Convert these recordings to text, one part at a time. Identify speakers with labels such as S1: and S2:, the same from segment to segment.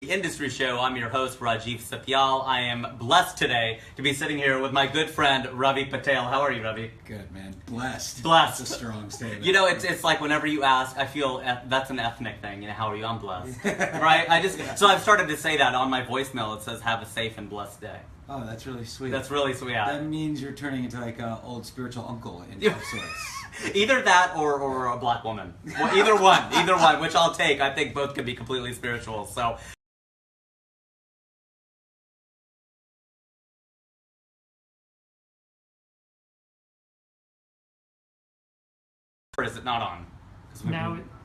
S1: The Industry Show. I'm your host, Ravi Patel. I am blessed today to be sitting here with my good friend, Ravi Patel. How are you, Ravi?
S2: Good, man. Blessed.
S1: Blessed.
S2: That's a strong statement.
S1: You know, it's like whenever you ask, I feel that's an ethnic thing. You know, how are you? I'm blessed. Right? So I've started to say that on my voicemail. It says, have a safe and blessed day.
S2: Oh, that's really sweet.
S1: That's really sweet. Yeah.
S2: That means you're turning into like an old spiritual uncle in of sorts.
S1: Either that or a black woman. Well, either one, which I'll take. I think both can be completely spiritual. So. Or is it not on?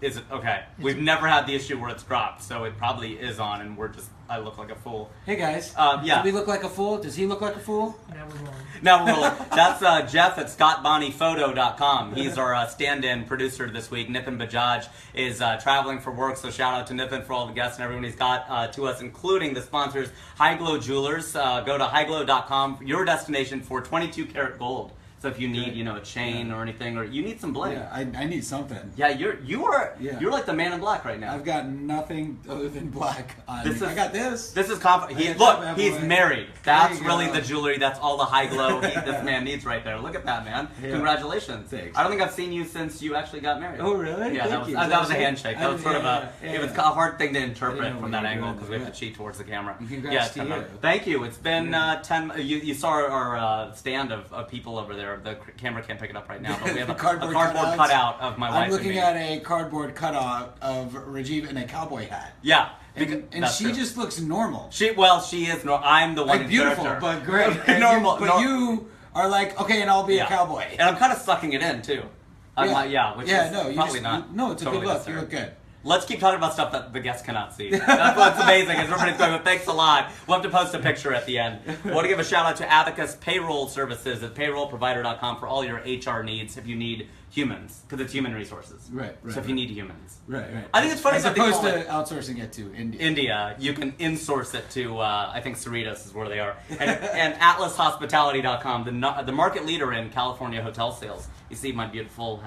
S1: Is it okay? We've never had the issue where it's dropped, so it probably is on, and I look like a fool.
S2: Hey guys,
S1: yeah.
S2: Do we look like a fool? Does he look like a fool?
S1: Now we're rolling. That's Jeff at ScottBonneyPhoto.com. He's our stand-in producer this week. Nipin Bajaj is traveling for work, so shout out to Nipin for all the guests and everyone he's got to us, including the sponsors, High Glow Jewelers. Go to highglow.com, your destination for 22 karat gold. So if you need, a chain or anything, or you need some bling.
S2: Yeah, I need something.
S1: Yeah, you're like the man in black right now.
S2: I've got nothing other than black on me. I got this.
S1: This is confident. Look, he's married. That's really the jewelry. That's all the high glow this man needs right there. Look at that, man. Yeah. Congratulations.
S2: Thanks.
S1: I don't think I've seen you since you actually got married.
S2: Oh, really?
S1: Yeah, that was a handshake. That was sort of it was a hard thing to interpret from that angle because we have to cheat towards the camera.
S2: Congrats to you.
S1: Thank you. It's been 10. You saw our stand of people over there. The camera can't pick it up right now, but we have a cardboard cutout of my wife.
S2: I'm looking at a cardboard cutout of Rajiv in a cowboy hat.
S1: Yeah.
S2: And she just looks normal.
S1: She is normal. I'm the one
S2: like beautiful, but great.
S1: Normal.
S2: You are like, okay, and I'll be a cowboy.
S1: And I'm kind of sucking it in, too. Which is probably not.
S2: No, it's a
S1: totally
S2: good look.
S1: necessary.
S2: You look good.
S1: Let's keep talking about stuff that the guests cannot see. That's what's amazing. Is everybody's going, thanks a lot. We'll have to post a picture at the end. I want to give a shout out to Abacus Payroll Services at payrollprovider.com for all your HR needs if you need humans, because it's human resources.
S2: Right.
S1: So if you need humans.
S2: Right.
S1: I think it's funny.
S2: As opposed to outsourcing it to India.
S1: India, you can insource it to, I think Cerritos is where they are. And AtlasHospitality.com, the market leader in California hotel sales. You see my beautiful,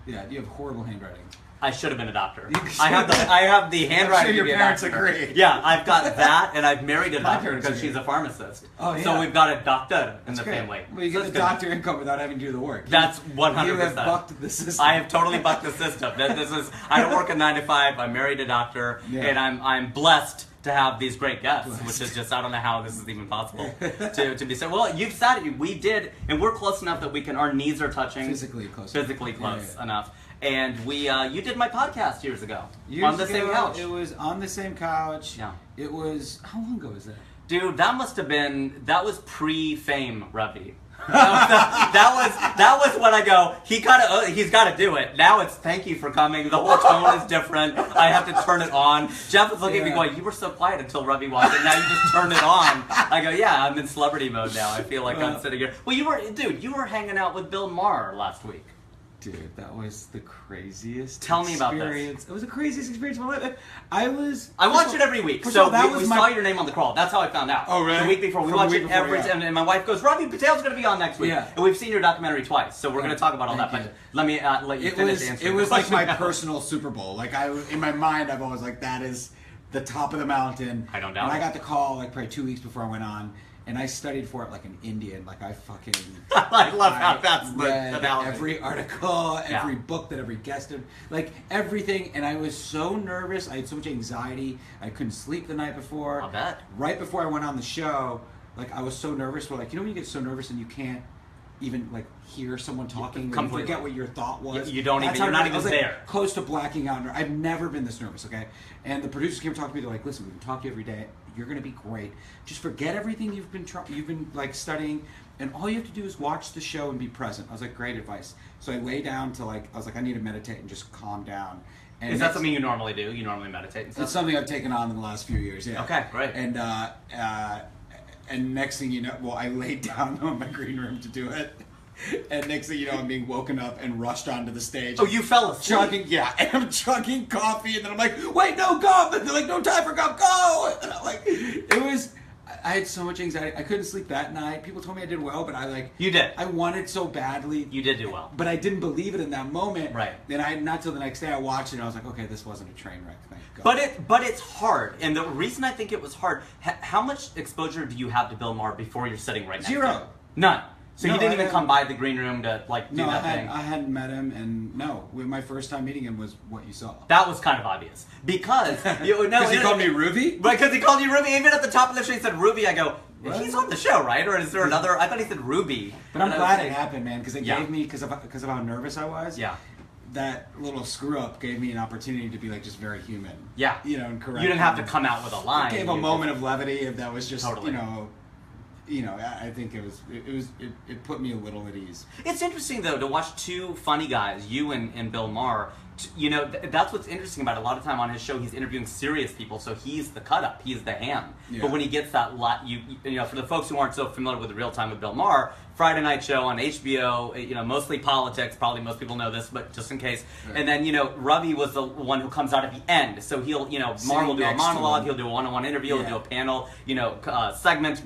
S2: Yeah, you have horrible handwriting.
S1: I should have been a doctor. I have the handwriting.
S2: I'm sure your parents agree.
S1: Yeah, I've got that, and I've married a doctor because she's a pharmacist.
S2: Oh, yeah.
S1: So we've got a doctor in the family.
S2: Well, you get the doctor income without having to do the work.
S1: That's 100%.
S2: You have bucked the system.
S1: I have totally bucked the system. I don't work a 9 to 5. I married a doctor, and I'm blessed to have these great guests, which is just, I don't know how this is even possible to be said. Well, you've said it. We did, and we're close enough that our knees are touching.
S2: Physically close
S1: enough. And you did my podcast years ago. On the same couch.
S2: It was on the same couch.
S1: Yeah.
S2: It was, how long ago was that?
S1: Dude, that was pre-fame, Ravi. that was when I go, he's got to do it. Now it's thank you for coming. The whole tone is different. I have to turn it on. Jeff was looking at me going, you were so quiet until Ravi walked in. Now you just turned it on. I go, yeah, I'm in celebrity mode now. I feel like I'm sitting here. Well, you were hanging out with Bill Maher last week.
S2: Dude, that was the craziest
S1: Tell me about this.
S2: It was the craziest experience of my life. I
S1: watch it every week. So we saw your name on the crawl. That's how I found out.
S2: Oh, really?
S1: The week before. We watch it every time. And my wife goes, Ravi Patel's going to be on next week.
S2: Yeah.
S1: And we've seen your documentary twice. So we're going to talk about all that. But let me let you finish answering.
S2: It was like my personal Super Bowl. Like in my mind, I've always like, that is the top of the mountain.
S1: I don't doubt
S2: it. And
S1: I
S2: got the call like probably 2 weeks before I went on. And I studied for it like an Indian. Like I fucking...
S1: I love how that's the analogy.
S2: Every article, every book that every guest did. Like everything. And I was so nervous. I had so much anxiety. I couldn't sleep the night before.
S1: I'll bet.
S2: Right before I went on the show, like I was so nervous. But like, when you get so nervous and you can't even like hear someone talking, you forget what your thought was.
S1: You're not even there.
S2: Close to blacking out. I've never been this nervous, okay? And the producers came to talk to me. They're like, listen, we can talk to you every day. You're going to be great. Just forget everything you've been like studying, and all you have to do is watch the show and be present. I was like, great advice. So I lay down to I was like, I need to meditate and just calm down. And
S1: is that something you normally do? You normally meditate and stuff?
S2: It's something I've taken on in the last few years, yeah.
S1: Okay, great.
S2: And next thing you know, well, I laid down on my green room to do it. And next thing you know, I'm being woken up and rushed onto the stage.
S1: Oh, you fell asleep?
S2: And I'm chugging coffee, and then I'm like, wait, no, go! And they're like, no time for go! And I'm like, I had so much anxiety. I couldn't sleep that night. People told me I did well, but
S1: You did.
S2: I wanted so badly.
S1: You did do well.
S2: But I didn't believe it in that moment.
S1: Right.
S2: Then not till the next day I watched it and I was like, okay, this wasn't a train wreck. Thank God.
S1: But it's hard, and the reason I think it was hard. How much exposure do you have to Bill Maher before you're sitting right next to him?
S2: Zero.
S1: None. So
S2: No,
S1: you didn't
S2: I
S1: even
S2: hadn't.
S1: come by the green room to do that thing.
S2: I hadn't met him, and my first time meeting him was what you saw.
S1: That was kind of obvious because
S2: Because he called me Ruby?
S1: Right, because he called you Ruby. Even at the top of the show, he said Ruby. I go,
S2: What?
S1: he's on the show, right? Or is there another? I thought he said Ruby.
S2: But I'm
S1: And I
S2: glad
S1: was
S2: it
S1: like,
S2: happened, man, because it gave me, because of how nervous I was.
S1: Yeah.
S2: That little screw up gave me an opportunity to be like just very human.
S1: Yeah.
S2: And correct.
S1: You didn't have to come out with a line.
S2: It gave a moment of levity, and that was just
S1: Totally.
S2: I think it put me a little at ease.
S1: It's interesting though to watch two funny guys, you and Bill Maher. That's what's interesting about it. A lot of time on his show, he's interviewing serious people, so he's the cut up, he's the ham.
S2: Yeah.
S1: But when he gets that lot, for the folks who aren't so familiar with the Real Time with Bill Maher, Friday night show on HBO, mostly politics. Probably most people know this, but just in case.
S2: Right.
S1: And then Ravi was the one who comes out at the end, so he'll Maher will do a
S2: next to
S1: monologue,
S2: him.
S1: he'll do a one-on-one interview,
S2: Yeah.
S1: he'll do a panel, segment.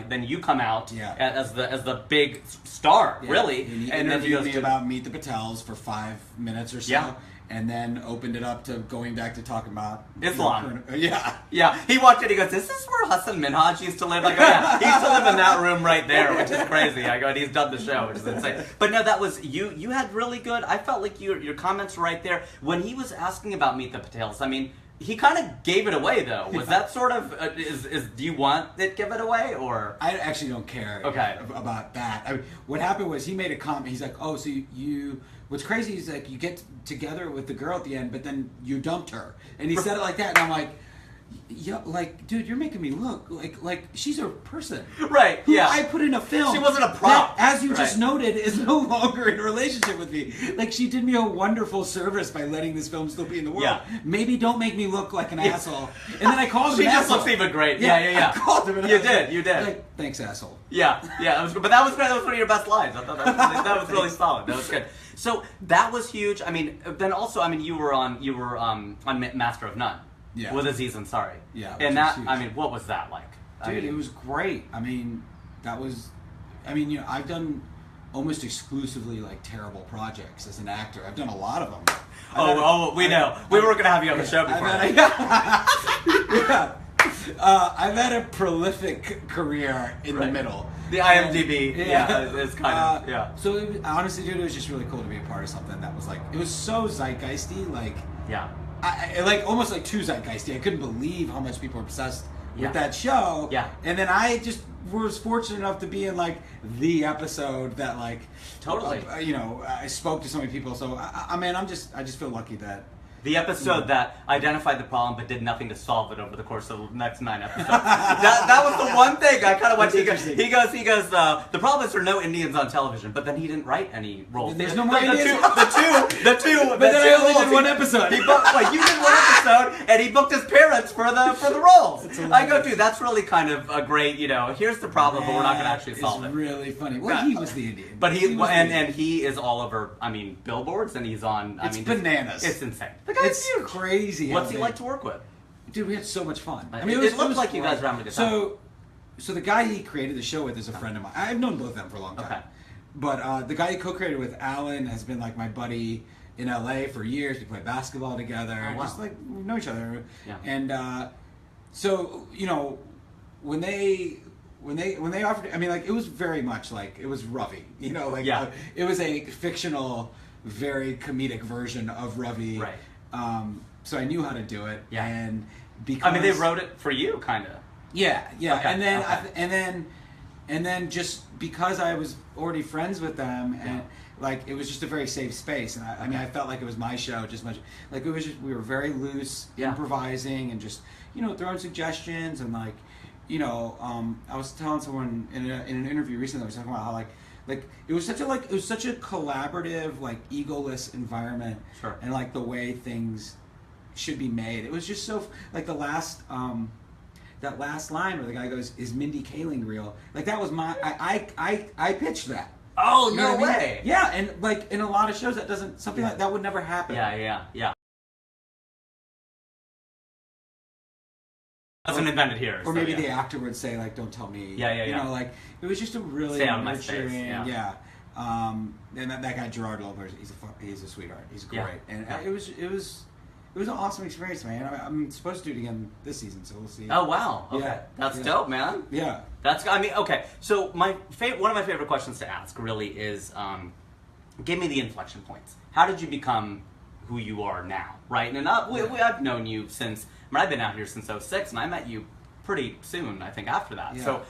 S1: Then you come out as the big star,
S2: Yeah.
S1: really,
S2: And he
S1: then
S2: interviewed
S1: goes
S2: me
S1: to-
S2: about Meet the Patels for 5 minutes or so.
S1: Yeah.
S2: And then opened it up to going back to talking about
S1: Islam.
S2: Yeah.
S1: Yeah, he walked in, he goes, is this where Hassan Minhaj used to live? I go, yeah, he used to live in that room right there, which is crazy. I go, and he's done the show, which is insane. But no, that was, you had really good, I felt like your comments were right there. When he was asking about Meet the Patels, I mean, he kind of gave it away, though. Was that sort of, do you want it give it away, or?
S2: I actually don't care about that. I mean, what happened was he made a comment. He's like, oh, so you what's crazy is like you get together with the girl at the end, but then you dumped her. And he said it like that, and I'm like, yeah, like, dude, you're making me look like she's a person.
S1: Right,
S2: Who
S1: yeah.
S2: I put in a film.
S1: She wasn't a prop.
S2: That, as you just
S1: Right.
S2: noted, is no longer in a relationship with me. Like, she did me a wonderful service by letting this film still be in the world.
S1: Yeah.
S2: Maybe don't make me look like an asshole. And then I called him
S1: She
S2: an
S1: just
S2: asshole.
S1: looks even great. Yeah.
S2: I called him and
S1: You
S2: I was
S1: did,
S2: like,
S1: you did.
S2: Like, thanks, asshole.
S1: Yeah. But that was one of your best lines. I thought that was really solid. That was good. So that was huge. I mean, then also, I mean, you were on Master of None.
S2: Yeah.
S1: With Aziz Ansari.
S2: Yeah, which
S1: And
S2: was
S1: that,
S2: huge.
S1: I mean, what was that like?
S2: Dude, it was great. I mean, I've done almost exclusively like terrible projects as an actor. I've done a lot of them.
S1: We know. We were going to have you on the show before.
S2: I've had a prolific career in the middle.
S1: The IMDb, is kind of, yeah.
S2: So honestly, dude, it was just really cool to be a part of something that was like, it was so zeitgeisty, like,
S1: Yeah.
S2: I like almost like too zeitgeisty. I couldn't believe how much people were obsessed
S1: Yeah.
S2: with that show.
S1: Yeah.
S2: And then I just was fortunate enough to be in like the episode that like
S1: Totally.
S2: I spoke to so many people. So I mean, I just feel lucky that.
S1: The episode that identified the problem but did nothing to solve it over the course of the next 9 episodes. that was the one thing I kind of watched. He goes, the problem is there are no Indians on television, but then he didn't write any roles.
S2: There's no more
S1: the
S2: Indians?
S1: The two.
S2: But then I only did one episode.
S1: You did one episode, and he booked his parents for the roles. I go, dude, that's really kind of a great, here's the problem, but we're not going to actually solve it.
S2: It's really funny. Well, he was the Indian.
S1: But
S2: was the Indian.
S1: and he is all over, billboards, and he's on,
S2: It's bananas.
S1: It's insane. The guy's
S2: It's
S1: huge.
S2: crazy.
S1: What's he like to work with?
S2: Dude, we had so much fun.
S1: It looked like you guys were having a good time.
S2: So the guy he created the show with is a friend of mine. I've known both of them for a long time.
S1: Okay.
S2: But the guy he co-created with, Alan, has been like my buddy in LA for years. We play basketball together.
S1: Oh, wow.
S2: Just like we know each other.
S1: Yeah.
S2: And so when they offered, I mean, like, it was very much like it was Ravi.
S1: Yeah.
S2: It was a fictional, very comedic version of Ravi.
S1: Right.
S2: So I knew how to do it.
S1: Yeah.
S2: And because
S1: They wrote it for you, kind of.
S2: Yeah.
S1: Okay,
S2: And then
S1: okay.
S2: and then just because I was already friends with them, and like it was just a very safe space, and I mean I felt like it was my show just much like it was just, we were very loose, improvising, and just throwing suggestions, and like I was telling someone in an interview recently, I was talking about how like it was such a collaborative, like, egoless environment.
S1: Sure.
S2: And like the way things should be made, it was just so like the last that last line where the guy goes, "Is Mindy Kaling real?" Like, that was I pitched that.
S1: Oh,
S2: You know
S1: no
S2: what I mean?
S1: way.
S2: Yeah, and like in a lot of shows that doesn't, something like that would never happen.
S1: Yeah. Wasn't invented here.
S2: Or
S1: so,
S2: maybe
S1: yeah.
S2: the actor would say, like, don't tell me.
S1: Yeah,
S2: You know, like, it was just a really
S1: Stay out of my space,
S2: nurturing,
S1: yeah.
S2: And that guy Gerard Lovers, he's a sweetheart. He's great,
S1: Yeah.
S2: and
S1: Yeah.
S2: it was an awesome experience, man. I'm supposed to do it again this season, so we'll see.
S1: Oh wow! Okay,
S2: Yeah.
S1: that's
S2: Yeah.
S1: dope, man.
S2: Yeah.
S1: Okay. So one of my favorite questions to ask really is, give me the inflection points. How did you become who you are now? Right, and I've known you since. I've been out here since '06, and I met you pretty soon. I think after that.
S2: Yeah.
S1: So,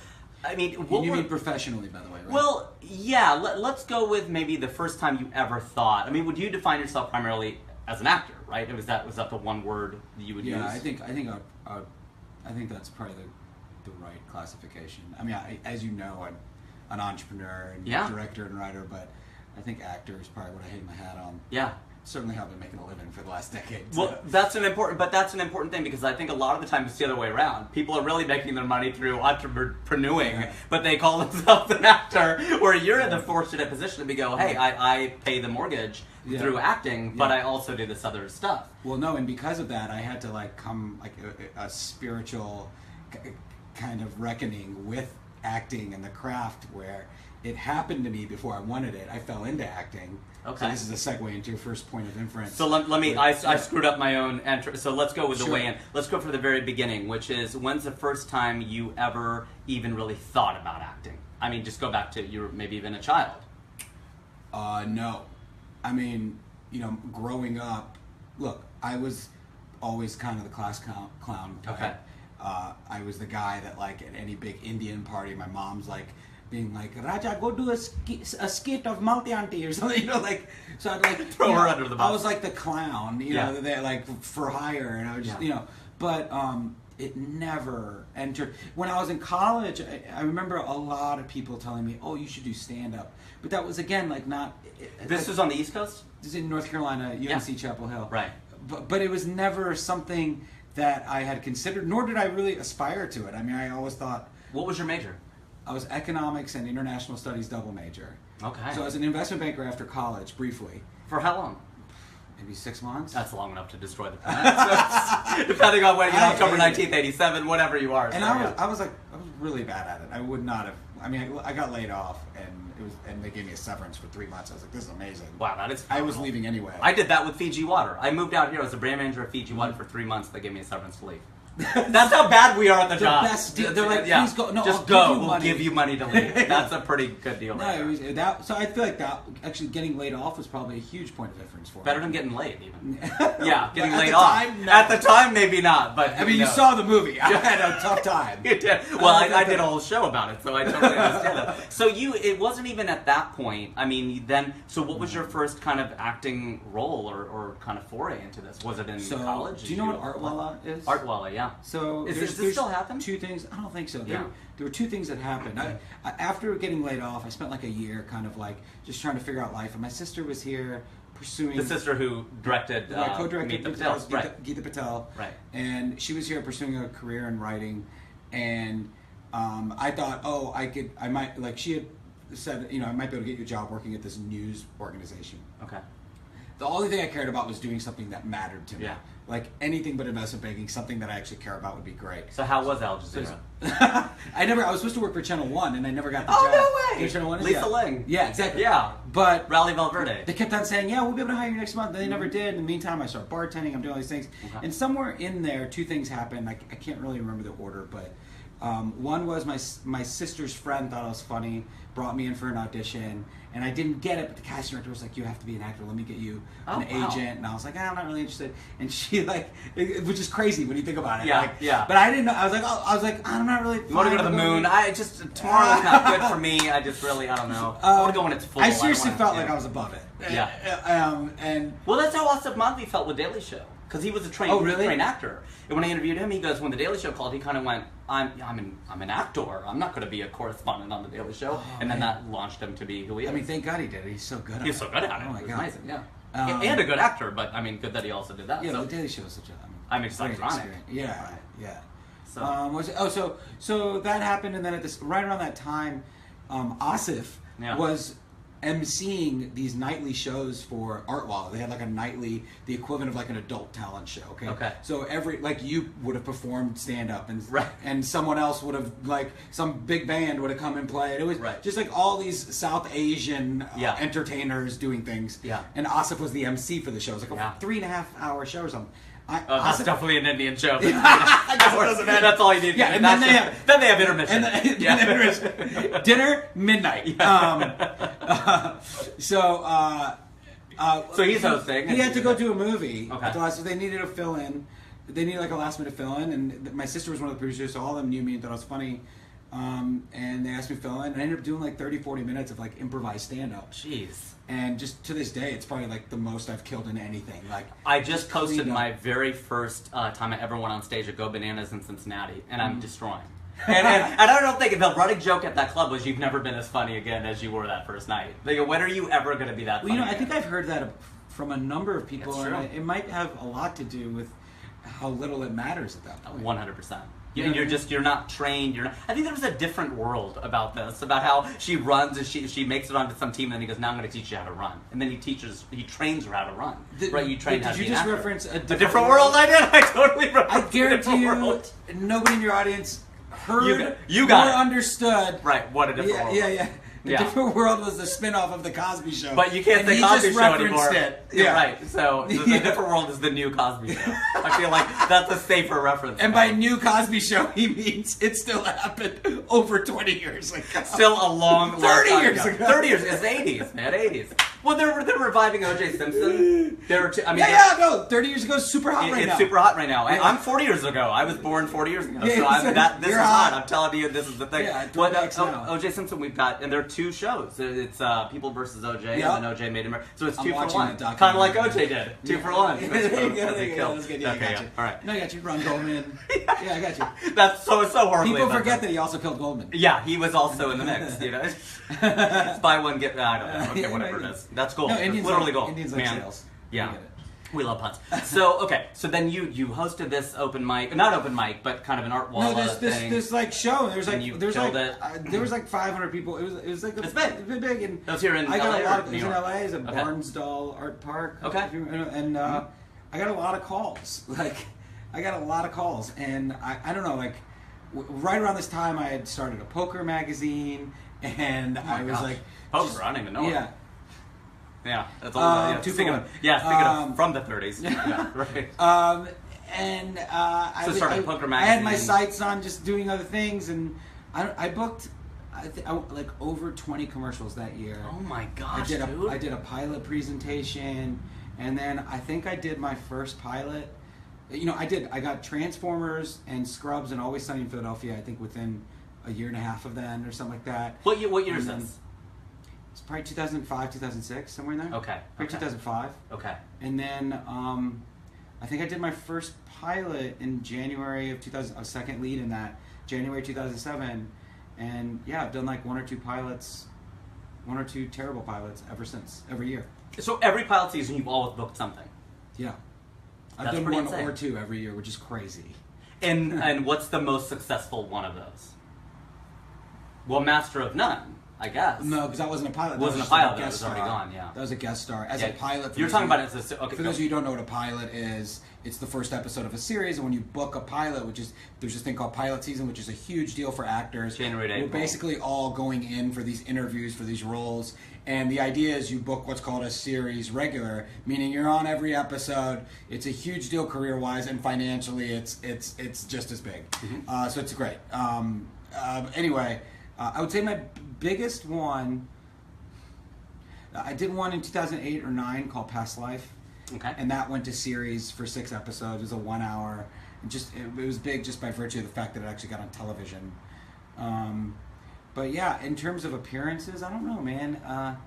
S1: I mean,
S2: You mean professionally, by the way, right?
S1: Well, yeah. Let's go with maybe the first time you ever thought. I mean, would you define yourself primarily as an actor? Right? Was that the one word that you would use?
S2: Yeah, I think that's probably the right classification. I mean, as you know, I'm an entrepreneur and director and writer, but I think actor is probably what I hang my hat on.
S1: Yeah.
S2: Certainly how I've been making a living for the last decade.
S1: Well,
S2: So.
S1: that's an important thing, because I think a lot of the time it's the other way around. People are really making their money through entrepreneuring, but they call themselves an actor, where you're in the fortunate position to go, hey, I pay the mortgage through acting, but I also do this other stuff.
S2: Well, no, and because of that, I had to come a spiritual kind of reckoning with acting and the craft, where it happened to me before I wanted it. I fell into acting.
S1: Okay.
S2: So this is a segue into your first point of inference.
S1: So let me. I screwed up my own entry. So let's go with the
S2: Sure.
S1: way in. Let's go for the very beginning, which is, when's the first time you ever even really thought about acting? I mean, just go back to, you were maybe even a child.
S2: No. I mean, growing up, look, I was always kind of the class clown type.
S1: Okay.
S2: I was the guy that, like, at any big Indian party, my mom's like, being like, Raja, go do a skit of Malti Auntie or something, so I'd like
S1: Throw her under the bus.
S2: I was like the clown, they're like for hire, and I was just, but it never entered. When I was in college, I remember a lot of people telling me, oh, you should do stand-up, but that was, again, like, not.
S1: This was on the East Coast?
S2: This is in North Carolina, UNC Chapel Hill.
S1: Right.
S2: But it was never something that I had considered, nor did I really aspire to it. I mean, I always thought.
S1: What was your major?
S2: I was economics and international studies double major.
S1: Okay.
S2: So I was an investment banker after college, briefly.
S1: For how long?
S2: Maybe 6 months.
S1: That's long enough to destroy the planet. Depending on when, October 19th, 87, whatever you are.
S2: And
S1: so,
S2: I was really bad at it. I would not have. I mean, I got laid off, and they gave me a severance for 3 months. I was like, this is amazing.
S1: Wow, that is
S2: I was
S1: phenomenal.
S2: leaving anyway.
S1: I did that with Fiji Water. I moved out here. I was a brand manager of Fiji Water for 3 months. They gave me a severance to leave. That's how bad we are at the job.
S2: Best deal. They're like, please go. No,
S1: just
S2: I'll
S1: go.
S2: give you
S1: we'll
S2: money.
S1: give you money to leave. That's a pretty good deal.
S2: No,
S1: Right
S2: it was that. So I feel like that actually getting laid off was probably a huge point of difference for me.
S1: Better than getting laid, even. Yeah, getting
S2: At
S1: laid
S2: the
S1: off.
S2: time, no.
S1: At the time, maybe not. But
S2: I mean, you saw the movie. I had a tough time.
S1: You did. Well, I did a whole show about it, so I totally understand that. So it wasn't even at that point. I mean, so what was your first kind of acting role or kind of foray into this? Was it in college?
S2: Do you know what Artwalla is?
S1: Artwalla, yeah.
S2: So
S1: does this still happen?
S2: Two things. I don't think so.
S1: Yeah.
S2: There were two things that happened. After getting laid off, I spent like a year kind of like just trying to figure out life. And my sister was here pursuing.
S1: The sister who directed
S2: co-directed
S1: Meet the Patels, right?
S2: Geeta Patel.
S1: Right.
S2: And she was here pursuing a career in writing, and I thought, I might, like, she had said, I might be able to get you a job working at this news organization.
S1: Okay.
S2: The only thing I cared about was doing something that mattered to me.
S1: Yeah.
S2: Like anything but investment banking, something that I actually care about would be great.
S1: So how was Al Jazeera?
S2: I was supposed to work for Channel 1 and I never got the
S1: Oh,
S2: job.
S1: no way!
S2: You know Channel 1 is?
S1: Lisa
S2: Yeah.
S1: Ling.
S2: Yeah, exactly.
S1: Yeah.
S2: But
S1: Rally Valverde.
S2: they kept on saying, yeah, we'll be able to hire you next month. And they never did. In the meantime, I started bartending. I'm doing all these things.
S1: Okay.
S2: And somewhere in there, two things happened. I can't really remember the order, but one was my sister's friend thought I was funny, brought me in for an audition, and I didn't get it, but the casting director was like, you have to be an actor, let me get you an agent. And I was like, I'm not really interested. And she which is crazy when you think about it.
S1: Yeah,
S2: like,
S1: yeah.
S2: But I didn't know, I was like, I'm not really.
S1: You want to go to the moon? Tomorrow's not good for me. I just really, I don't know. I want to go when it's full.
S2: I seriously felt like I was above it.
S1: Yeah.
S2: And
S1: well, that's how Asif Mandvi felt with Daily Show, because he was a trained, trained actor. And when I interviewed him, he goes, when the Daily Show called, he kind of went, I'm an actor. I'm not going to be a correspondent on the Daily Show. And then that launched him to be who he is.
S2: I mean, thank God he did it. He's so good at it.
S1: He's so good at it.
S2: Oh my
S1: It was
S2: God.
S1: amazing, yeah. And a good actor, but I mean, good that he also did that.
S2: Yeah,
S1: so.
S2: the Daily Show is such a.
S1: It's
S2: great
S1: iconic.
S2: experience. Yeah, yeah.
S1: So.
S2: So that happened, and then right around that time, Asif was emceeing these nightly shows for Art Wall. They had like a nightly, the equivalent of like an adult talent show. Okay.
S1: Okay.
S2: So like you would have performed stand up, and
S1: Right.
S2: and someone else would have like some big band would have come and played. It was
S1: Right.
S2: just like all these South Asian
S1: Yeah.
S2: entertainers doing things.
S1: Yeah.
S2: And Asif was the MC for the show. It was like
S1: Yeah.
S2: a 3.5 hour show or something.
S1: That's
S2: Asif-
S1: definitely an Indian show.
S2: doesn't matter.
S1: That's all you need.
S2: Yeah, and
S1: That's
S2: then they
S1: then they have intermission.
S2: And
S1: Yeah.
S2: then dinner, midnight.
S1: So he's hosting.
S2: He had to go do a movie.
S1: Okay.
S2: At the last, so they needed a fill-in. They needed like a last-minute fill-in, and my sister was one of the producers, so all of them knew me and thought I was funny. And they asked me to fill in, and I ended up doing like 30, 40 minutes of like improvised stand-up.
S1: Jeez.
S2: And just to this day, it's probably like the most I've killed in anything. Like
S1: I just posted
S2: cleaned up.
S1: my very first time I ever went on stage at Go Bananas in Cincinnati, and I'm destroying. And I don't think the running joke at that club was you've never been as funny again as you were that first night. They go, when are you ever going to be that funny?
S2: Well, I
S1: again?
S2: think I've heard that from a number of people,
S1: It's
S2: and
S1: true.
S2: it might have a lot to do with how little it matters at that point.
S1: 100%.
S2: Yeah.
S1: You're not trained. I think there was a different world about this, about how she runs and she makes it onto some team, and then he goes, now I'm going to teach you how to run, and then he trains her how to run. Right? You train how to
S2: Did
S1: be
S2: you just
S1: an actor.
S2: reference a
S1: different world? I did. I totally
S2: I
S1: referenced a
S2: guarantee
S1: different
S2: you,
S1: world.
S2: nobody in your audience heard
S1: You got
S2: or
S1: it.
S2: understood.
S1: Right? What a different world.
S2: Yeah. The
S1: Yeah.
S2: Different World was the spin-off of the Cosby Show.
S1: But you can't
S2: and
S1: say
S2: he
S1: Cosby
S2: just
S1: Show
S2: referenced
S1: anymore.
S2: it.
S1: Yeah, right. So the Different World is the new Cosby Show. I feel like that's a safer reference.
S2: And by new Cosby Show, he means it still happened over 20 years ago.
S1: Still a long
S2: 30
S1: time
S2: years
S1: ago.
S2: ago.
S1: 30 years. It's 80s, man. 80s. Well, they're reviving O.J. Simpson. There were
S2: No, 30 years ago, super hot right
S1: it's
S2: now.
S1: super hot right now.
S2: Yeah.
S1: I'm 40 years ago. I was born 40 years ago.
S2: Yeah,
S1: So this
S2: you're
S1: is hot.
S2: hot.
S1: I'm telling you, this is the thing.
S2: Yeah,
S1: What,
S2: throwbacks now.
S1: O.J. Simpson, we've got, and there are two shows. It's People versus O.J.
S2: Yep.
S1: and then O.J. made him. So it's
S2: I'm
S1: 2 for
S2: watching
S1: 1.
S2: that documentary.
S1: Kind of like O.J. did. 2 for 1.
S2: Yeah,
S1: That's
S2: there you
S1: what
S2: go. That's good. Yeah, I
S1: Okay,
S2: got you.
S1: All right.
S2: No, I got you. Ron Goldman. Yeah, I got you.
S1: That's so horribly.
S2: People forget
S1: offensive.
S2: that he also killed Goldman.
S1: Yeah, he was also in the mix. You know, it's buy one get. I don't know. Okay,
S2: Yeah,
S1: whatever
S2: maybe.
S1: it is. That's gold.
S2: No,
S1: That's
S2: Indians
S1: literally
S2: like,
S1: gold.
S2: Indians like
S1: man.
S2: sales.
S1: Yeah.
S2: I get it.
S1: We love puns. So okay, so then you hosted this open mic, not open mic, but kind of an art wall
S2: No,
S1: thing.
S2: this like show. There's
S1: And
S2: like
S1: you
S2: there's
S1: killed
S2: like
S1: it.
S2: there was like 500 people. It was like
S1: It's big.
S2: It's been big, and
S1: That was here in
S2: I got
S1: LA
S2: a lot.
S1: or
S2: Of,
S1: New
S2: it was in
S1: York?
S2: LA. It's a
S1: Okay.
S2: Barnsdall Art Park.
S1: Okay.
S2: And I got a lot of calls. Like I got a lot of calls, and I don't know. Like right around this time, I had started a poker magazine, and I was
S1: gosh.
S2: like
S1: Poker,
S2: just-
S1: I don't even know it.
S2: Yeah.
S1: Yeah, that's all.
S2: Um,
S1: Yeah,
S2: 2 for
S1: speaking
S2: 1.
S1: of, speaking of from the 30s. Yeah, right.
S2: And
S1: So started a poker
S2: I had my
S1: magazine.
S2: sights on just doing other things, and I booked like over 20 commercials that year.
S1: Oh my
S2: I
S1: gosh,
S2: did
S1: dude.
S2: I did a pilot presentation, and then I think I did my first pilot. You know, I got Transformers and Scrubs and Always Sunny in Philadelphia. I think within a year and a half of then, or something like that.
S1: What year is
S2: And then-
S1: this?
S2: It's probably 2005, 2006, somewhere in there.
S1: Okay.
S2: Probably 2005.
S1: Okay.
S2: And then I think I did my first pilot in January of 2000, a second lead in that, January 2007. And yeah, I've done like 1 or 2 pilots, 1 or 2 terrible pilots ever since, every year.
S1: So every pilot season, you've always booked something.
S2: Yeah. I've
S1: That's
S2: done
S1: pretty
S2: 1
S1: insane.
S2: or 2 every year, which is crazy.
S1: And what's the most successful one of those? Well, Master of None, I guess.
S2: No, because that wasn't a pilot.
S1: Wasn't
S2: that
S1: a
S2: just
S1: pilot,
S2: a
S1: that
S2: guest
S1: was already
S2: star.
S1: gone, yeah.
S2: That was a guest star. As
S1: Yeah,
S2: a pilot. for
S1: You're
S2: those
S1: talking
S2: of you-
S1: about it as a... Okay,
S2: For
S1: go.
S2: those of you who don't know what a pilot is, it's the first episode of a series, and when you book a pilot, there's this thing called pilot season, which is a huge deal for actors.
S1: January to
S2: We're
S1: April.
S2: basically all going in for these interviews for these roles, and the idea is you book what's called a series regular, meaning you're on every episode. It's a huge deal career-wise, and financially, it's just as big.
S1: Mm-hmm.
S2: So it's great. Anyway, I would say my biggest one. I did one in 2008 or 9 called Past Life.
S1: Okay.
S2: And that went to series for 6 episodes. It was a 1 hour. It was big just by virtue of the fact that it actually got on television. But yeah, in terms of appearances, I don't know, man. I've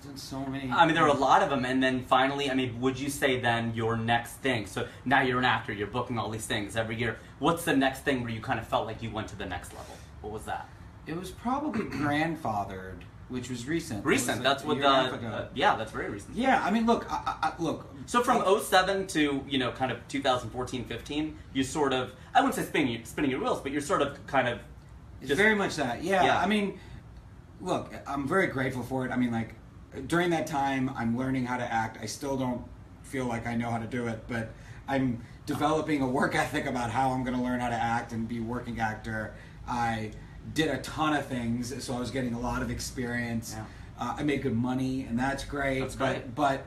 S2: done so many.
S1: I mean, there are a lot of them, and then finally, I mean, would you say then your next thing? So now you're an actor, you're booking all these things every year. What's the next thing where you kind of felt like you went to the next level? What was that?
S2: It was probably Grandfathered, which was recent.
S1: Recent.
S2: It was
S1: That's
S2: a
S1: what
S2: year and a half ago.
S1: yeah, that's very recent.
S2: Yeah, I mean, look, look.
S1: So from 07 to, kind of 2014, 15, you sort of, I wouldn't say spinning your wheels, but you're sort of kind of
S2: It's very much that. Yeah,
S1: Yeah.
S2: I mean, look, I'm very grateful for it. I mean, like, during that time, I'm learning how to act. I still don't feel like I know how to do it, but I'm developing a work ethic about how I'm going to learn how to act and be a working actor. I did a ton of things, so I was getting a lot of experience.
S1: Yeah.
S2: I made good money, and that's great.
S1: That's great.
S2: But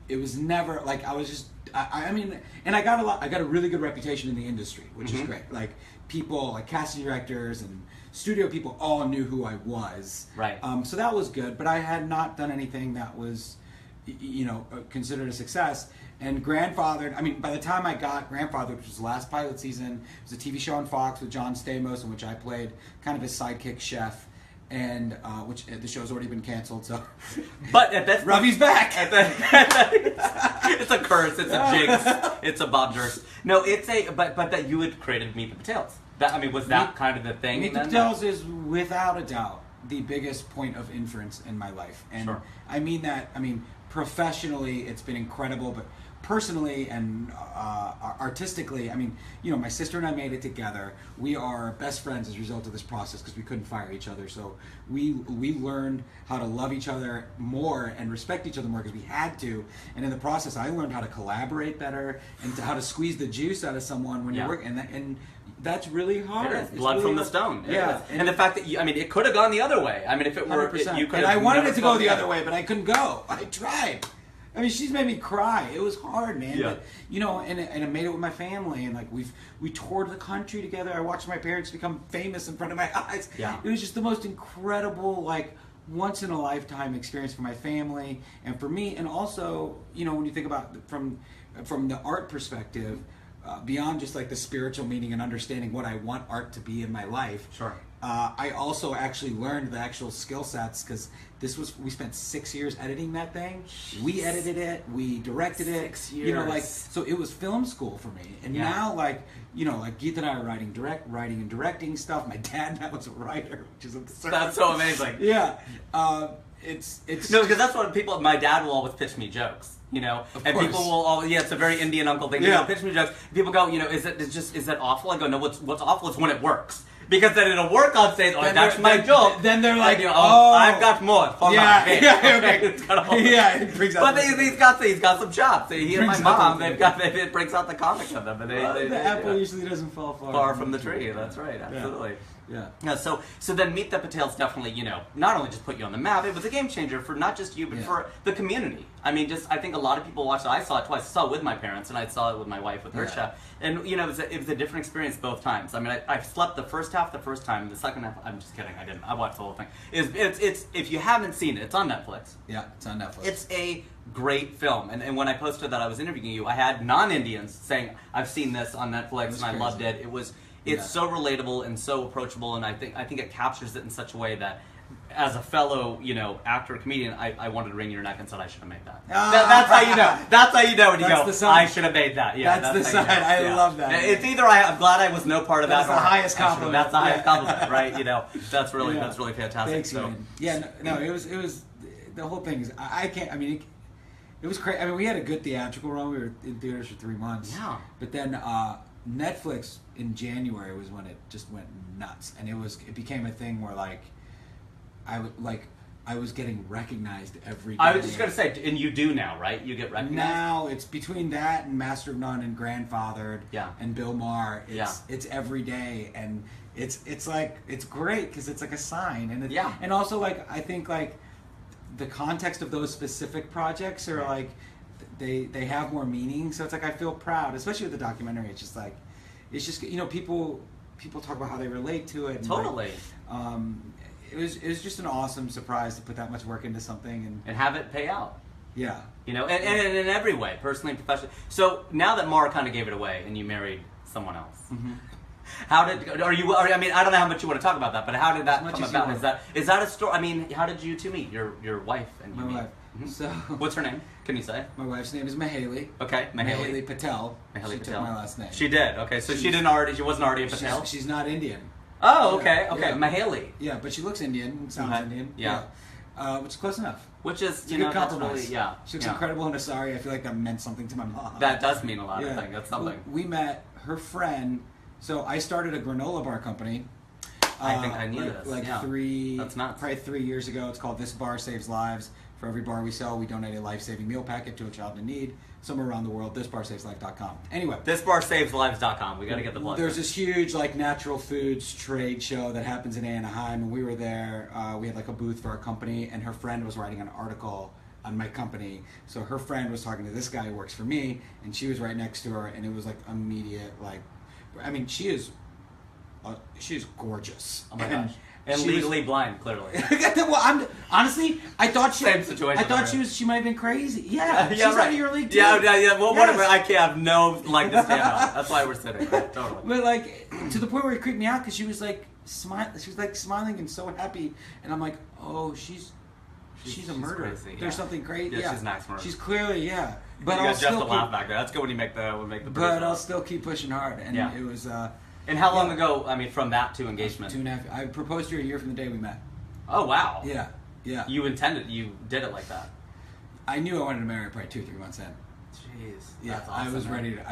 S2: it was never like I was just. I mean, and I got a really good reputation in the industry, which is great. Like people, like casting directors and studio people, all knew who I was.
S1: Right.
S2: So that was good. But I had not done anything that was, considered a success. And Grandfathered, I mean, by the time I got Grandfathered, which was the last pilot season, it was a TV show on Fox with John Stamos, in which I played kind of his sidekick chef, and which the show's already been canceled. So,
S1: but at this
S2: Ravi's back.
S1: It's a curse. It's a jinx. It's a Bob Jerks. No, it's a but that you had created Meet the Patels. That, I mean, was that kind of the thing?
S2: Meet the Patels is without a doubt the biggest point of inference in my life, and
S1: Sure.
S2: I mean that. I mean, professionally, it's been incredible, but personally and artistically, I mean, my sister and I made it together. We are best friends as a result of this process because we couldn't fire each other. So we learned how to love each other more and respect each other more because we had to. And in the process, I learned how to collaborate better and how to squeeze the juice out of someone when you're working. And that's really hard.
S1: It is.
S2: It's
S1: Blood
S2: really
S1: from the
S2: hard.
S1: stone.
S2: Yeah.
S1: And the fact that it could have gone the other way. I mean, if it were,
S2: 100%.
S1: you could.
S2: And I wanted it to go the other way, but I couldn't go. I tried. I mean, she's made me cry. It was hard, man.
S1: Yeah.
S2: But, and I made it with my family, and like we toured the country together. I watched my parents become famous in front of my eyes.
S1: Yeah.
S2: It was just the most incredible, like, once in a lifetime experience for my family and for me. And also, when you think about from the art perspective, beyond just like the spiritual meaning and understanding what I want art to be in my life.
S1: Sure.
S2: I also actually learned the actual skill sets because we spent 6 years editing that thing.
S1: Jeez.
S2: We edited it, we directed it.
S1: 6 years.
S2: So it was film school for me. And now, like Geeth and I are writing and directing stuff. My dad now is a writer, which is absurd.
S1: That's so amazing.
S2: Yeah. It's
S1: no, because that's what people. My dad will always pitch me jokes. And
S2: course.
S1: people will always, it's a very Indian uncle thing.
S2: Yeah.
S1: Pitch me jokes. People go, is that awful? I go, no, what's awful is when it works. Because then it'll work on stage. Oh, that's my joke.
S2: Then they're like,
S1: I've got more.
S2: Okay.
S1: It's got a whole-
S2: It brings out.
S1: But he's got some chops. He and my
S2: Brings out
S1: mom,
S2: the-
S1: it brings out the comic of them. And
S2: The apple usually doesn't fall
S1: far from the tree. That's right. Absolutely.
S2: Yeah.
S1: So then Meet the Patels definitely, not only just put you on the map, it was a game changer for not just you, but for the community. I mean, I think a lot of people watched it. I saw it twice. I saw it with my parents, and I saw it with my wife, with her chef. And, it was a different experience both times. I mean, I slept the first half the first time, and the second half, I'm just kidding, I didn't. I watched the whole thing. It's if you haven't seen it, it's on Netflix.
S2: Yeah, it's on Netflix.
S1: It's a great film. And when I posted that I was interviewing you, I had non-Indians saying, I've seen this on Netflix, and I loved it. It's so relatable and so approachable, and I think it captures it in such a way that, as a fellow, actor, comedian, I wanted to wring your neck and said I should have made that. That's how you know. That's how you know when you
S2: That's
S1: go,
S2: the sign.
S1: I should have made that. Yeah,
S2: That's the
S1: how you
S2: sign.
S1: know.
S2: I love that.
S1: It's either I'm glad I was no part of that.
S2: That's the highest compliment.
S1: That's the highest compliment, right? That's really fantastic.
S2: Thanks,
S1: so.
S2: man. Yeah, no, it was the whole thing is I can't. I mean, it was crazy. I mean, we had a good theatrical run. We were in theaters for 3 months.
S1: Yeah.
S2: But then Netflix in January was when it just went nuts, and it became a thing where I was getting recognized every day.
S1: I was just going to say, and you do now, right? You get recognized?
S2: Now it's between that and Master of None and Grandfathered and Bill Maher. It's every day, and it's like it's great because it's like a sign, and and also like I think like the context of those specific projects are like they have more meaning. So it's like I feel proud, especially with the documentary. It's just people talk about how they relate to it. And
S1: totally.
S2: It was just an awesome surprise to put that much work into something
S1: and have it pay out.
S2: Yeah.
S1: And in every way, personally and professionally. So now that Mara kind of gave it away and you married someone else, I mean, I don't know how much you want to talk about that, but how did that come about? Is that a story? I mean, how did you two meet? Your wife and you
S2: My
S1: meet?
S2: wife. So
S1: what's her name? Can you say?
S2: My wife's name is Mahaley.
S1: Okay, Mahaley.
S2: Patel.
S1: Mahaley
S2: She
S1: Patel.
S2: took my last name.
S1: She did. Okay, so she wasn't already a Patel.
S2: She's not Indian.
S1: Oh, okay,
S2: Yeah.
S1: Mahaley.
S2: Yeah, but she looks Indian. Sounds Indian.
S1: Yeah.
S2: Which is close enough.
S1: Which is,
S2: It's a good
S1: that's
S2: compromise.
S1: really,
S2: She looks incredible in a sari. I feel like that meant something to my mom.
S1: That does mean a lot, I think. That's something.
S2: We met her friend. So I started a granola bar company
S1: I think I knew
S2: like,
S1: this.
S2: Like
S1: Yeah. That's nuts.
S2: probably 3 years ago. It's called This Bar Saves Lives. For every bar we sell, we donate a life-saving meal packet to a child in need somewhere around the world. ThisBarSavesLife.com. Anyway,
S1: ThisBarSavesLives.com. We got to get the plug.
S2: there's this huge like natural foods trade show that happens in Anaheim, and we were there. We had like a booth for our company, and her friend was writing an article on my company. So her friend was talking to this guy who works for me, and she was right next to her, and it was like immediate. Like, I mean, she is gorgeous.
S1: Oh my gosh. And legally blind, clearly.
S2: Well, honestly, I thought she.
S1: Same situation.
S2: I thought she might have been crazy. Yeah, she's
S1: right.
S2: out of your league too.
S1: Yeah. Well,
S2: Yes.
S1: whatever. I can't have no leg to stand on. That's why we're sitting. Right, totally.
S2: But like to the point where it creeped me out because she was like She was like smiling and so happy, and I'm like, oh, she's a murderer.
S1: Crazy,
S2: There's something crazy.
S1: Yeah, she's an axe murderer.
S2: She's clearly But
S1: you
S2: I'll
S1: got Jeff
S2: still
S1: to laugh back there. That's good when you make the
S2: But I'll still keep pushing hard, and
S1: Yeah.
S2: it was.
S1: And how long ago? I mean, from that to engagement.
S2: 2.5. I proposed to her a year from the day we met.
S1: Oh wow.
S2: Yeah.
S1: You did it like that.
S2: I knew I wanted to marry her probably 2-3 months in.
S1: Jeez.
S2: Yeah,
S1: That's awesome,
S2: I was
S1: man.
S2: ready to.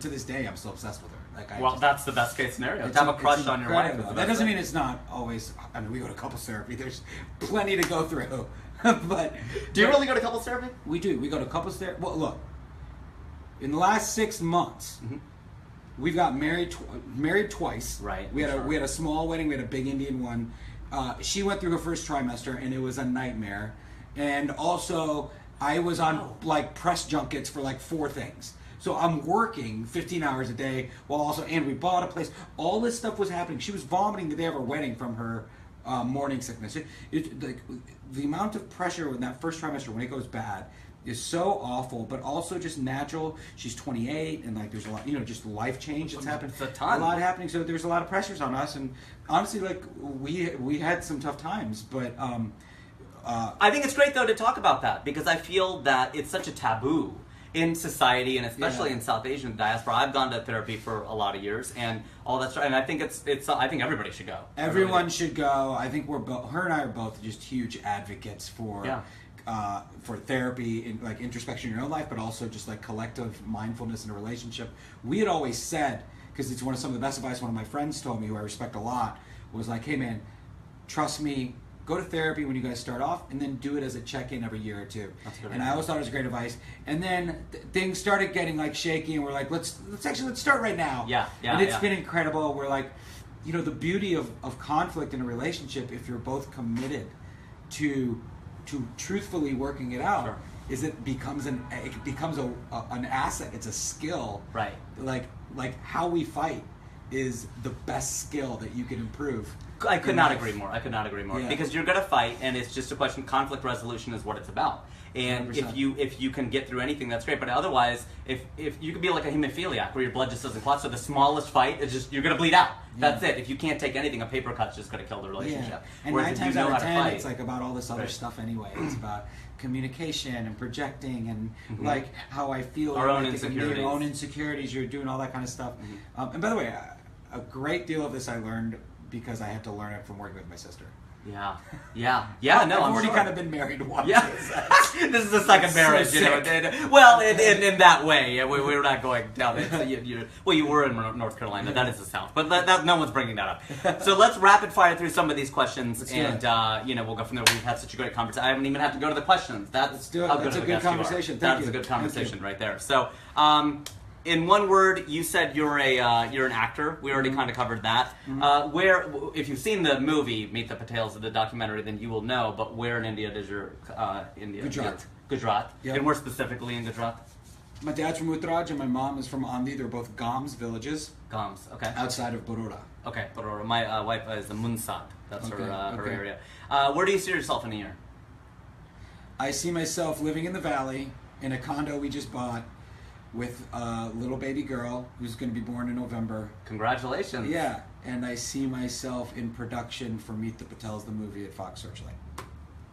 S2: To this day, I'm still obsessed with her.
S1: That's the best case scenario. To have a crush on your wife.
S2: Incredible. That doesn't mean it's not always. I mean, we go to couples therapy. There's plenty to go through. But
S1: Do you really go to couples therapy?
S2: We do. We go to couples therapy. Well, look. In the last 6 months, we've got married twice.
S1: Right.
S2: We had a small wedding. We had a big Indian one. She went through her first trimester, and it was a nightmare. And also, I was on like press junkets for like 4 things. So I'm working 15 hours a day and we bought a place. All this stuff was happening. She was vomiting the day of her wedding from her morning sickness. The amount of pressure in that first trimester when it goes bad is so awful, but also just natural. She's 28, and like there's a lot, just life change that's happened.
S1: It's a ton.
S2: A lot happening. So there's a lot of pressures on us, and honestly, like we had some tough times, but.
S1: I think it's great though to talk about that because I feel that it's such a taboo in society and especially in South Asian diaspora. I've gone to therapy for a lot of years and all that stuff, and I think I think everybody should go.
S2: Everyone should go. I think her and I are both just huge advocates for therapy and like introspection in your own life, but also just like collective mindfulness in a relationship. We had always said, because it's some of the best advice one of my friends told me, who I respect a lot, was like, hey man, trust me. Go to therapy when you guys start off, and then do it as a check-in every year or two.
S1: That's good.
S2: And I always thought it was great advice. And then things started getting like shaky, and we're like, let's start right now.
S1: Yeah.
S2: And it's been incredible. We're like, the beauty of conflict in a relationship, if you're both committed to truthfully working it out, is it becomes an asset. It's a skill.
S1: Right.
S2: Like how we fight is the best skill that you can improve.
S1: I could not agree more.
S2: Yeah.
S1: Because you're going to fight, and it's just a question. Conflict resolution is what it's about. And
S2: 100%.
S1: if you can get through anything, that's great. But otherwise, if you could be like a hemophiliac, where your blood just doesn't clot, so the smallest fight is just you're going to bleed out.
S2: Yeah.
S1: That's it. If you can't take anything, a paper cut's just going to kill the relationship.
S2: Yeah. And
S1: Whereas
S2: 9
S1: if
S2: times
S1: you know
S2: out
S1: how
S2: of
S1: to
S2: 10,
S1: fight,
S2: it's like about all this other stuff anyway. It's about communication and projecting and like how I feel.
S1: Our own
S2: like,
S1: insecurities.
S2: Your own insecurities. You're doing all that kind of stuff. And by the way, a great deal of this I learned because I had to learn it from working with my sister.
S1: Yeah. No,
S2: I've
S1: I'm
S2: already
S1: sure.
S2: kind of been married once.
S1: Yeah, this is the second marriage,
S2: So
S1: Well, in that way, yeah, we're not going down it. So you were in North Carolina. That is the South, but that no one's bringing that up. So let's rapid fire through some of these questions, and we'll go from there. We've had such a great conversation. I haven't even had to go to the questions.
S2: Let's do it.
S1: How
S2: That's
S1: good
S2: a
S1: of
S2: good
S1: guest you are.
S2: conversation.
S1: That
S2: Thank
S1: is
S2: you.
S1: a good conversation
S2: Thank you.
S1: right there. So. In one word, you said you're an actor. We already kind of covered that. If you've seen the movie Meet the Patels, the documentary, then you will know. But where in India does your India?
S2: Gujarat.
S1: Gujarat.
S2: Yep.
S1: And where specifically in Gujarat?
S2: My dad's from Uttaraj and my mom is from Andi. They're both Gams villages
S1: Gams. Okay.
S2: outside of Baroda.
S1: Okay. But my wife is a Munsat. That's her
S2: Okay.
S1: area. Where do you see yourself in a year?
S2: I see myself living in the valley in a condo we just bought with a little baby girl who's going to be born in November.
S1: Congratulations.
S2: Yeah, and I see myself in production for Meet the Patels, the movie at Fox Searchlight.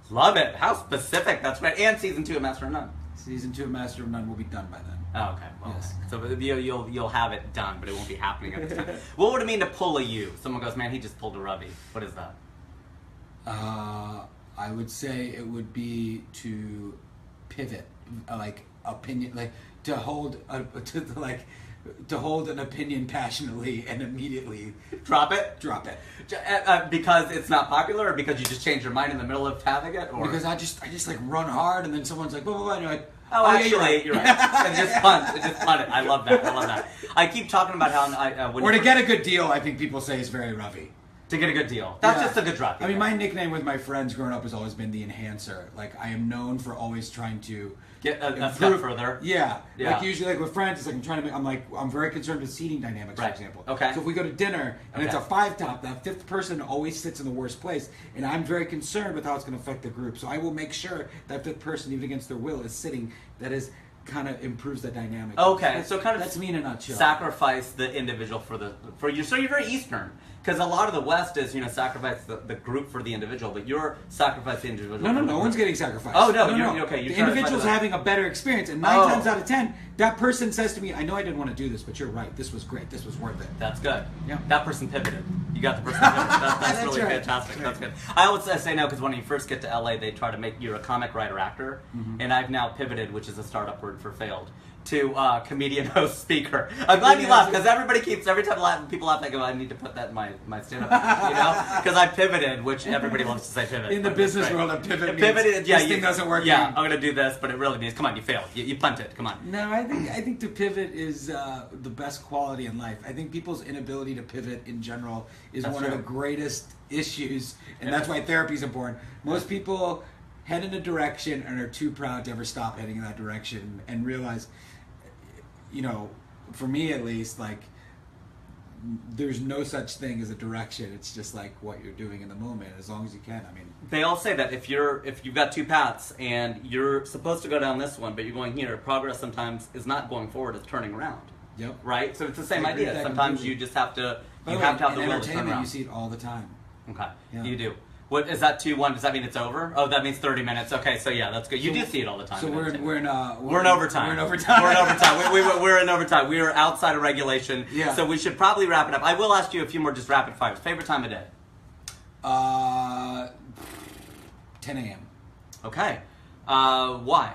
S1: Love it. How specific. That's right. And season 2 of Master of None.
S2: Season 2 of Master of None will be done by then.
S1: Oh, okay. Well,
S2: Yes.
S1: So you'll have it done, but it won't be happening at the time. What would it mean to pull a you? Someone goes, man, he just pulled a Ravi. What is that?
S2: I would say it would be to pivot, like opinion, like to hold, to hold an opinion passionately and immediately
S1: Drop it?
S2: drop it.
S1: Because it's not popular, or because you just change your mind in the middle of having it? Or?
S2: Because I just like run hard, and then someone's like, blah, blah, blah, and you're like,
S1: Oh,
S2: yeah,
S1: actually, you're right. And just punt it. I love that. I keep talking about how when
S2: Or to get a good deal, I think people say is very Ravi.
S1: to get a good deal. That's
S2: Yeah.
S1: just a good drop.
S2: I mean, my nickname with my friends growing up has always been the enhancer. Like, I am known for always trying to
S1: Get a step
S2: improve-
S1: further.
S2: Yeah.
S1: Yeah.
S2: Like usually, like with friends, it's like I'm very concerned with seating dynamics,
S1: Right.
S2: for example.
S1: Okay.
S2: So if we go to dinner and it's
S1: Okay.
S2: a 5-top, that fifth person always sits in the worst place, and I'm very concerned with how it's going to affect the group. So I will make sure that fifth person, even against their will, is sitting that is kind of improves the dynamic.
S1: Okay, so kind of
S2: that's me in a nutshell.
S1: sacrifice the individual for you. So you're very Eastern, because a lot of the West is sacrifice the group for the individual, but you're sacrifice the individual.
S2: No,
S1: for the
S2: no
S1: group.
S2: one's getting sacrificed.
S1: Oh, no, you're okay. You're
S2: The
S1: trying to
S2: individual's
S1: find
S2: having a better experience, and 9
S1: Oh.
S2: times out of 10, that person says to me, "I know I didn't want to do this, but you're right. This was great. This was worth it."
S1: That's good.
S2: Yeah.
S1: That person pivoted. You got the person pivoted. That's
S2: That's
S1: really
S2: right.
S1: fantastic.
S2: That's
S1: That's good. I always say no because when you first get to LA, they try to make you a comic writer actor, and I've now pivoted, which is a startup word for failed, to comedian, host, speaker. I'm glad you laughed because every time people laugh, I go, I need to put that in my stand-up, because I pivoted, which everybody loves to say pivot.
S2: In the
S1: but
S2: business
S1: it's great.
S2: world, a pivot means
S1: Pivoted, yeah,
S2: this thing doesn't work.
S1: Yeah, I'm gonna do this, but it really means, come on, you failed. You punt it. Come on.
S2: No, I think to pivot is the best quality in life. I think people's inability to pivot in general is
S1: That's
S2: one of
S1: true.
S2: the greatest issues, and that's why therapy is important. Most people head in a direction and are too proud to ever stop heading in that direction and realize, for me at least, like, there's no such thing as a direction. It's just like what you're doing in the moment, as long as you can. I mean,
S1: They all say that if you've got two paths and you're supposed to go down this one, but you're going here, progress sometimes is not going forward; it's turning around.
S2: yep.
S1: Right? So it's the same
S2: I agree
S1: idea.
S2: with that
S1: Sometimes
S2: completely.
S1: you just have to
S2: By
S1: you
S2: the way,
S1: have to have the
S2: in
S1: will to turn
S2: entertainment,
S1: around.
S2: you see it all the time.
S1: Okay,
S2: Yeah.
S1: you do. What is that? 2-1? Does that mean it's over? Oh, that means 30 minutes. Okay, so yeah, that's good. You
S2: So-
S1: do see it all the time.
S2: So
S1: in
S2: we're
S1: entertainment.
S2: in overtime.
S1: We're in overtime.
S2: We're in overtime.
S1: We're in overtime. We're in overtime. We are outside of regulation.
S2: Yeah.
S1: So we should probably wrap it up. I will ask you a few more just rapid fires. Favorite time of day?
S2: 10 a.m.
S1: Okay. Why?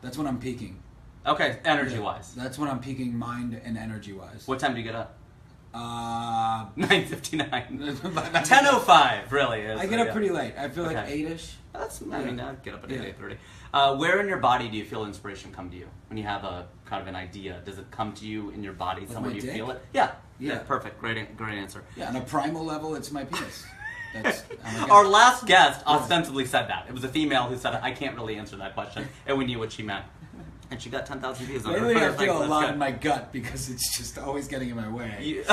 S2: That's when I'm peaking.
S1: Okay, energy wise.
S2: That's when I'm peaking mind and energy wise.
S1: What time do you get up? 9:59.
S2: 10:05.
S1: 10:05 really is.
S2: I get up pretty late. I feel like
S1: Okay.
S2: 8ish.
S1: That's, I mean, I'd get up at
S2: Yeah.
S1: 8:30. Where in your body do you feel inspiration come to you? When you have a kind of an idea, does it come to you in your body?
S2: Like
S1: Somewhere
S2: my
S1: you
S2: dick?
S1: feel it? Yeah.
S2: Yeah.
S1: Perfect. Great answer.
S2: Yeah, on a primal level, it's my penis. That's
S1: Our last guest ostensibly said that. It was a female who said, I can't really answer that question. And we knew what she meant. And she got 10,000 views on her.
S2: Lately, I
S1: Like,
S2: feel a
S1: that's
S2: lot
S1: good.
S2: in my gut because it's just always getting in my way.
S1: You,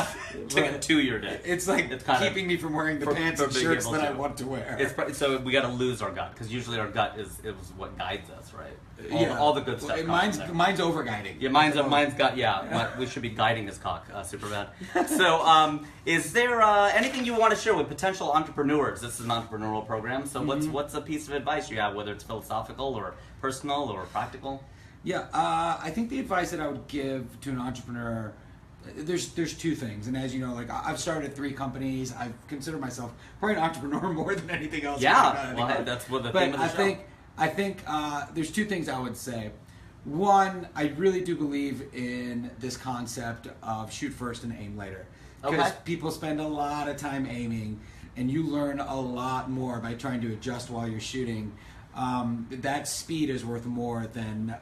S1: to your day.
S2: It's like
S1: It's kind of-
S2: keeping me from wearing the
S1: for-
S2: pants
S1: for
S2: and
S1: being
S2: shirts
S1: able
S2: that I
S1: to.
S2: want to wear.
S1: So we got to lose our gut because usually our gut is what guides us, right? All the good stuff. comes
S2: Mine's
S1: from there.
S2: mine's over guiding.
S1: Yeah, mine's got we should be guiding his cock, super bad. So, is there anything you want to share with potential entrepreneurs? This is an entrepreneurial program. So, what's a piece of advice you have, whether it's philosophical or personal or practical?
S2: Yeah, I think the advice that I would give to an entrepreneur, there's two things, and as you know, like I've started 3 companies. I consider myself probably an entrepreneur more than anything else.
S1: Yeah, well, that's what the theme of the show.
S2: I think there's 2 things I would say. One, I really do believe in this concept of shoot first and aim later, because
S1: Okay.
S2: people spend a lot of time aiming, and you learn a lot more by trying to adjust while you're shooting. That speed is worth more than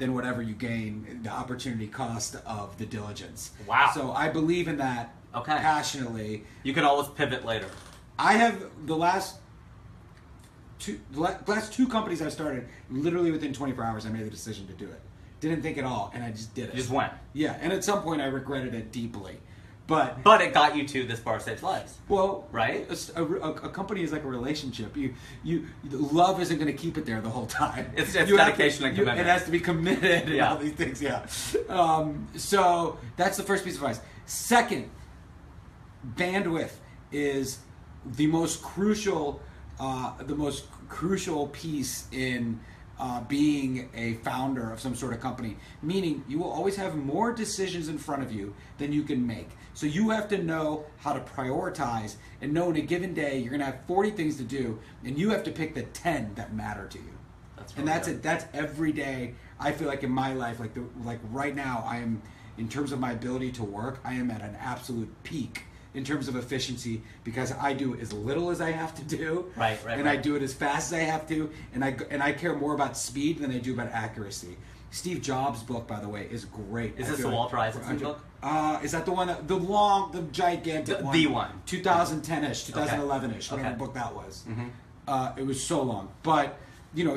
S2: whatever you gain, the opportunity cost of the diligence.
S1: Wow.
S2: So I believe in that passionately.
S1: You can always pivot later.
S2: I have the last 2 companies I started, literally within 24 hours I made the decision to do it. Didn't think at all, and I just did it.
S1: You just went.
S2: Yeah, and at some point I regretted it deeply. But
S1: it got you to this bar saves lives.
S2: well,
S1: Right?
S2: A company is like a relationship. You love isn't going to keep it there the whole time.
S1: It's
S2: You have
S1: dedication and commitment.
S2: It has to be committed and
S1: Yeah.
S2: all these things. Yeah. So that's the first piece of advice. Second, bandwidth is the most crucial piece in being a founder of some sort of company. Meaning, you will always have more decisions in front of you than you can make. So you have to know how to prioritize and know in a given day you're going to have 40 things to do, and you have to pick the 10 that matter to you.
S1: That's
S2: And that's it. That's every day. I feel like in my life, like right now, I am in terms of my ability to work, I am at an absolute peak in terms of efficiency because I do as little as I have to do, and I do it as fast as I have to, and I care more about speed than I do about accuracy. Steve Jobs' book, by the way, is great.
S1: Is this the Walter Isaacson book?
S2: Is that the one, the gigantic one?
S1: The one.
S2: 2010-ish, 2011-ish, whatever book that was. It was so long. But,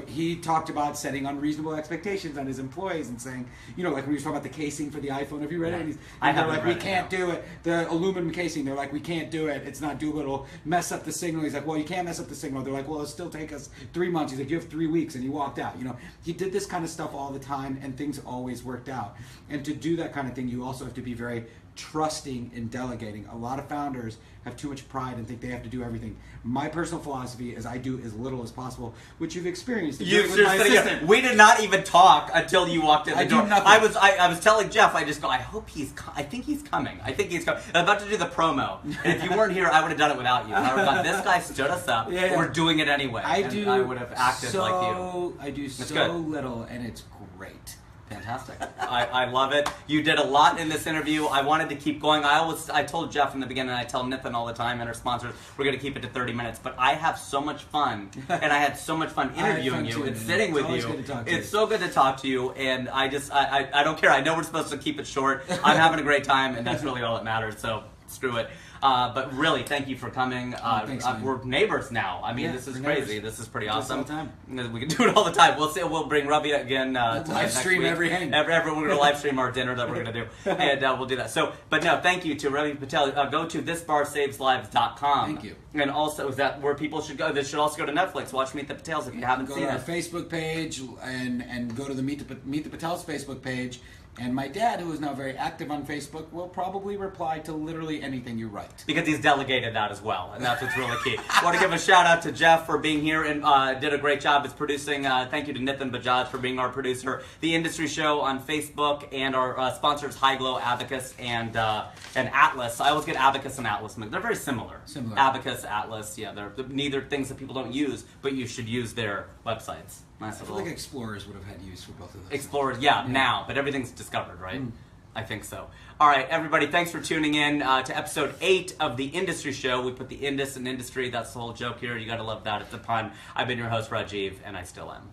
S2: he talked about setting unreasonable expectations on his employees and saying, like when he was talking about the casing for the iPhone, have you read it? And they're like, we can't do it. The aluminum casing, they're like, we can't do it. It's not doable. It'll mess up the signal. He's like, well, you can't mess up the signal. They're like, well, it'll still take us 3 months. He's like, you have 3 weeks. And he walked out. He did this kind of stuff all the time, and things always worked out. And to do that kind of thing, you also have to be very trusting and delegating. A lot of founders have too much pride and think they have to do everything. My personal philosophy is I do as little as possible, which you've experienced.
S1: With my assistant. We did not even talk until you walked in the door. I was telling Jeff, I think he's coming. I think he's coming. I'm about to do the promo. And if you weren't here, I would have done it without you. I would have gone, this guy stood us up. We're doing it anyway. I would have acted like you.
S2: I do so little, and it's great.
S1: Fantastic. I love it. You did a lot in this interview. I wanted to keep going. I told Jeff in the beginning, and I tell Nathan all the time and our sponsors, we're going to keep it to 30 minutes. But I have so much fun, and I had so much fun interviewing you and sitting with you. It's so good to talk to you, and I don't care. I know we're supposed to keep it short. I'm having a great time, and that's really all that matters. So screw it. But really, thank you for coming.
S2: Thanks,
S1: we're neighbors now. I mean, this is crazy.
S2: Neighbors.
S1: This is pretty awesome.
S2: All the time.
S1: We can do it all the time. We'll bring Ravi again.
S2: Live stream every hang.
S1: We're going to live stream our dinner that we're going to do, and we'll do that. So, but no, thank you to Ravi Patel. Go to thisbarsaveslives.com.
S2: Thank you.
S1: And also, is that where people should go? They should also go to Netflix. Watch Meet the Patels if you haven't seen it.
S2: Go to our Facebook page and go to the Meet the Patels Facebook page. And my dad, who is now very active on Facebook, will probably reply to literally anything you write.
S1: Because he's delegated that as well, and that's what's really key. I want to give a shout out to Jeff for being here and did a great job as producing. Thank you to Nathan Bajaj for being our producer. The Industry Show on Facebook, and our sponsors, High Glow, Abacus, and Atlas. I always get Abacus and Atlas. They're very similar. Abacus, Atlas, yeah, they're neither things that people don't use, but you should use their websites. Nice.
S2: I feel like Explorers would have had use for both of those.
S1: Explorers, yeah, now, but everything's discovered, right? I think so. All right, everybody, thanks for tuning in to episode 8 of The Industry Show. We put the Indus in industry. That's the whole joke here. You got to love that. It's a pun. I've been your host, Rajiv, and I still am.